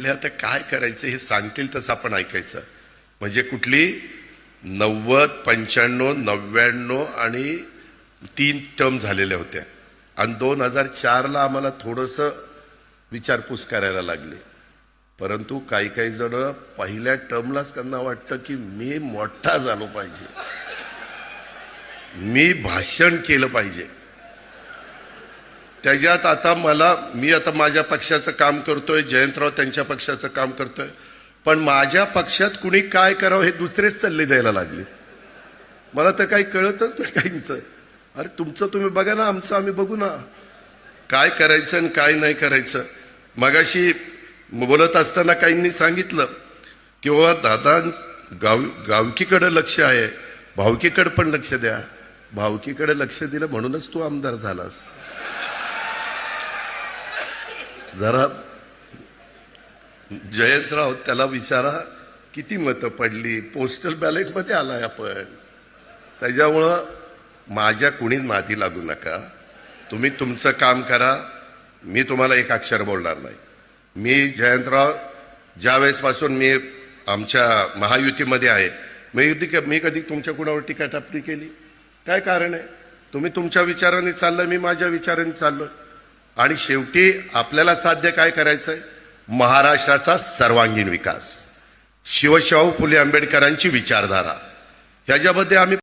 आता काय करायचं हे सांगतील तसं आपण ऐकायचं. म्हणजे कुठली 90, 95, 99 आणि 3 टर्म झालेल्या होत्या आणि 2004ला आम्हाला थोडंसं विचारपूस करायला लागली. परंतु काही काही जण पहिल्या टर्मलाच त्यांना वाटतं की मी मोठा झालो पाहिजे, मी भाषण केलं पाहिजे. त्याच्यात आता मी आता माझ्या पक्षाचं काम करतोय, जयंतराव त्यांच्या पक्षाचं काम करतोय, पण माझ्या पक्षात कुणी काय करावं हे दुसरेच सल्ले द्यायला लागले. मला तर काही कळतच नाही काहींचं. अरे तुमचं तुम्ही बघा ना, आमचं आम्ही बघू ना, काय करायचं आणि काय नाही करायचं. मगाशी बोलत असताना काहींनी सांगितलं की बाबा दादा गावकीकडे लक्ष आहे, भावकीकडे पण लक्ष द्या. भावकीकडे लक्ष दिलं म्हणूनच तू आमदार झालास. जरा जयंतराव त्याला विचारा किती मतं पडली, पोस्टल बॅलेटमध्ये आलाय आपण. त्याच्यामुळं माझ्या कुणीच माती लागू नका. तुम्ही तुमचं काम करा, मी तुम्हाला एक अक्षर बोलणार नाही. मी जयंतराव ज्यावेळेसपासून मी आमच्या महायुतीमध्ये आहे, मी कधी तुमच्या कुणावर टीका टापणी केली? काय कारण आहे? तुम्ही तुमच्या विचाराने चाललं, मी माझ्या विचाराने चाललो. आणि शेवटी आपल्याला साध्य काय करायचंय? महाराष्ट्राचा सर्वांगीण विकास, शिवशाहू फुले आंबेडकरांची विचारधारा, ह्याच्यामध्ये आम्ही